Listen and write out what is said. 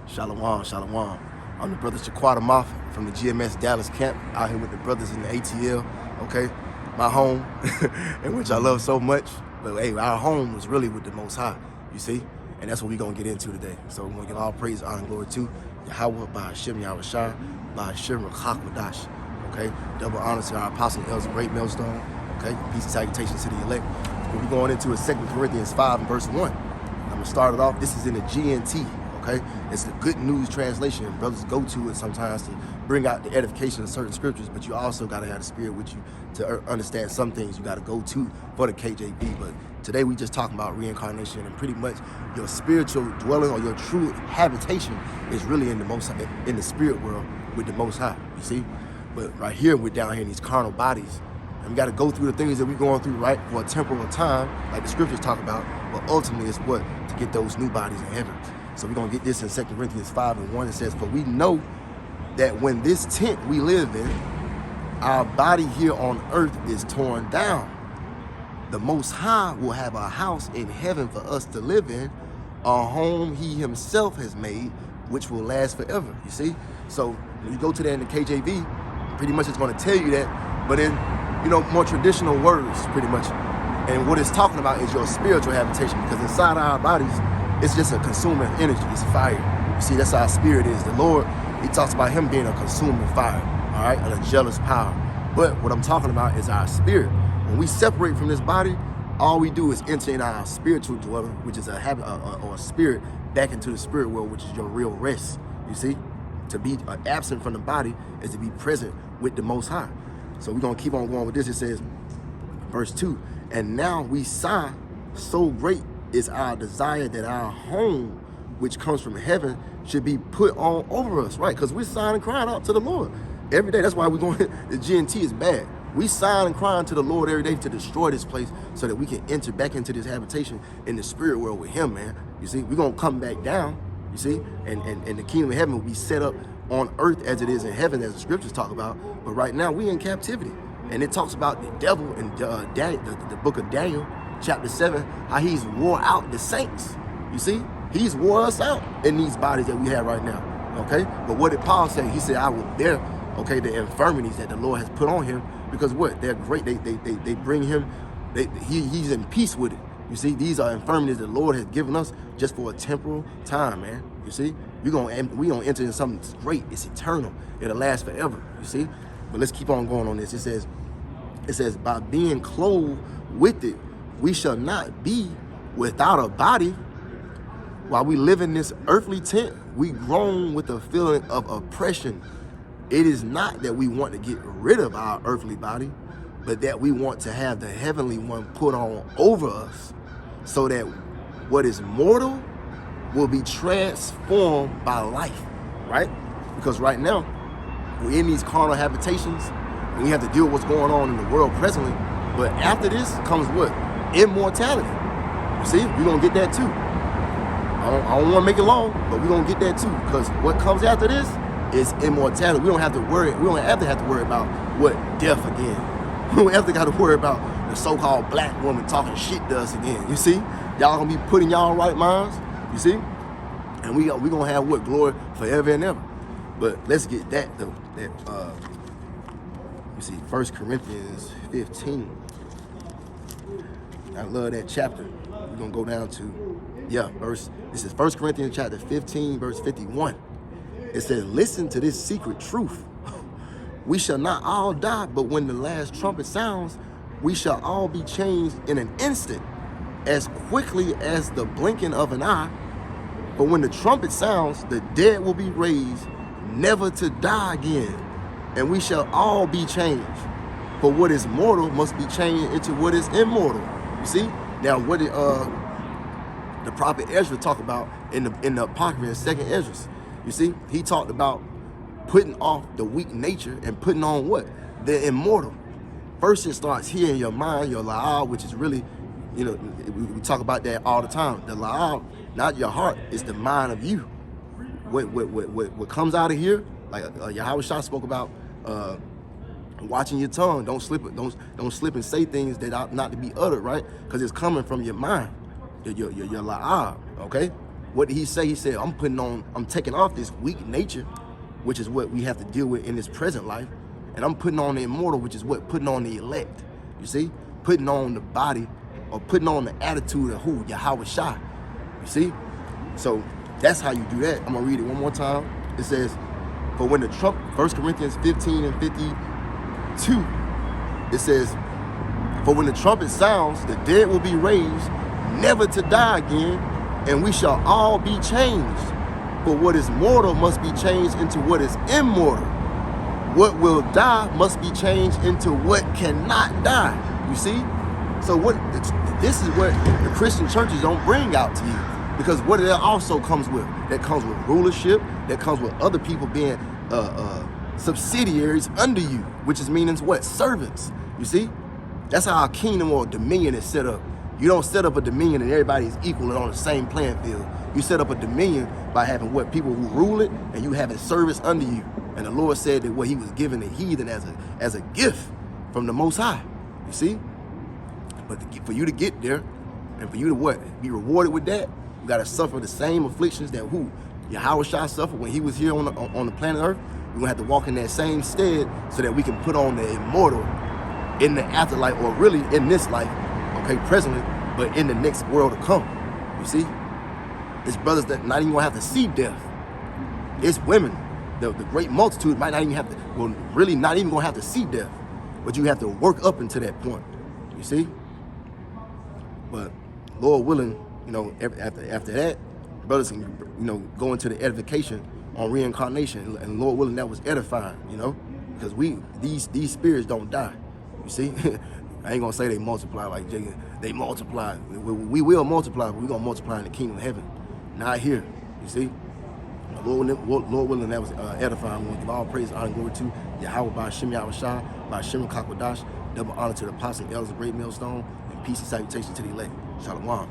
Shalom, shalom. I'm the brother Shaquata Moff from the GMS Dallas camp, out here with the brothers in the ATL, okay? My home, in which I love so much. But hey, our home was really with the Most High, you see? And that's what we're gonna get into today. So we're gonna give all praise, honor, and glory to Yahweh, by Hashem Yahushua, by Hashem Ruach, okay? Double honor to our apostle, Elder Great Millstone, okay? Peace and salutations to the elect. What we're going into is 2 Corinthians 5 and verse 1. I'm gonna start it off. This is in the GNT. Okay, it's the Good News translation. Brothers go to it sometimes to bring out the edification of certain scriptures, but you also got to have the spirit with you to understand some things. You got to go to for the KJV. But today we just talking about reincarnation, and pretty much your spiritual dwelling or your true habitation is really in the spirit world with the Most High. You see, but right here we're down here in these carnal bodies, and we got to go through the things that we're going through right for a temporal time, like the scriptures talk about. But ultimately, it's what to get those new bodies in heaven. So we're going to get this in 2 Corinthians 5 and 1. It says, "For we know that when this tent we live in, our body here on earth is torn down, the Most High will have a house in heaven for us to live in, a home he himself has made, which will last forever." You see? So when you go to that in the KJV, pretty much it's going to tell you that, but in, more traditional words, pretty much. And what it's talking about is your spiritual habitation, because inside our bodies, it's just a consuming energy. It's fire. You see, that's how our spirit is. The Lord, he talks about him being a consuming fire, all right, and a jealous power. But what I'm talking about is our spirit. When we separate from this body, all we do is enter in our spiritual dwelling, which is a habit or a spirit, back into the spirit world, which is your real rest. You see, to be absent from the body is to be present with the Most High. So we're going to keep on going with this. It says, verse 2, "And now we sigh, so great is our desire that our home, which comes from heaven, should be put on over us," right? Because we're sighing and crying out to the Lord every day. That's why we're going, the GNT is bad. We sighing and crying to the Lord every day to destroy this place so that we can enter back into this habitation in the spirit world with him, man. You see, we're going to come back down, you see, and the kingdom of heaven will be set up on earth as it is in heaven, as the scriptures talk about. But right now, we in captivity. And it talks about the devil in the book of Daniel, chapter 7, how he's wore out the saints. You see, he's wore us out in these bodies that we have right now. Okay, but what did Paul say? He said, "I will bear, okay, the infirmities that the Lord has put on him, because what? They're great. They bring him. He's in peace with it. You see, these are infirmities that the Lord has given us just for a temporal time, man. You see, we gonna enter into something great. It's eternal. It'll last forever. You see, but let's keep on going on this. It says, "By being clothed with it, we shall not be without a body. While we live in this earthly tent, we groan with a feeling of oppression. It is not that we want to get rid of our earthly body, but that we want to have the heavenly one put on over us, so that what is mortal will be transformed by life," right? Because right now, we're in these carnal habitations, and we have to deal with what's going on in the world presently. But after this comes what? Immortality. You see, we're going to get that too. I don't want to make it long, but we're going to get that too. Because what comes after this is immortality. We don't have to worry. We don't have to worry about what? Death again. We don't have to worry about the so-called black woman talking shit to us again. You see? Y'all going to be putting y'all right minds. You see? And we going to have what? Glory forever and ever. But let's get that though. You see, 1 Corinthians 15. I love that chapter. We're going to go down to, this is 1 Corinthians chapter 15, verse 51. It says, "Listen to this secret truth. We shall not all die, but when the last trumpet sounds, we shall all be changed in an instant, as quickly as the blinking of an eye. But when the trumpet sounds, the dead will be raised, never to die again, and we shall all be changed. For what is mortal must be changed into what is immortal." You see? Now, what did the prophet Ezra talk about in the Apocrypha in 2nd Ezra? You see? He talked about putting off the weak nature and putting on what? The immortal. First, it starts here in your mind, your la'al, which is really, we talk about that all the time. The la'al, not your heart, it's the mind of you. What comes out of here, like Yahushua spoke about, watching your tongue. Don't slip and say things that ought not to be uttered, right? Because it's coming from your mind, your la'al, okay? What did he say? He said, I'm taking off this weak nature, which is what we have to deal with in this present life. And I'm putting on the immortal, which is what? Putting on the elect. You see? Putting on the body, or putting on the attitude of who? Yahweh Shai. You see? So that's how you do that. I'm going to read it one more time. It says, for when the trump, 1 Corinthians 15 and 52, it says, for when the trumpet sounds, the dead will be raised, never to die again, and we shall all be changed. For what is mortal must be changed into what is immortal. What will die must be changed into what cannot die. You see? So this is what the Christian churches don't bring out to you. Because what it also comes with, that comes with rulership, that comes with other people being subsidiaries under you, which is meaning what? Servants. You see? That's how our kingdom or dominion is set up. You don't set up a dominion and everybody is equal and on the same playing field. You set up a dominion by having what? People who rule it, and you having service under you. And the Lord said that what he was giving the heathen as a gift from the Most High. You see? But for you to get there, and for you to what? Be rewarded with that, you got to suffer the same afflictions that who? Yahweh Shai suffered when he was here on the planet Earth. We're going to have to walk in that same stead so that we can put on the immortal in the afterlife, or really in this life, okay, presently, but in the next world to come. You see? It's brothers that not even going to have to see death. It's women. The great multitude might not even have to, well, really not even going to have to see death. But you have to work up into that point. You see? But Lord willing, after that, brothers can, go into the edification on reincarnation. And Lord willing, that was edifying, because these spirits don't die. You see? I ain't going to say they multiply like Jacob. They multiply. We will multiply, but we're going to multiply in the kingdom of heaven. Not here. You see? Lord willing, that was edifying. We want to give all praise, honor, and glory to Yahweh by Shem Yahweh Shai, by Shem Kakwadash. Double honor to the apostle, elders, of great millstone, and peace and salutation to the elect. Shalom.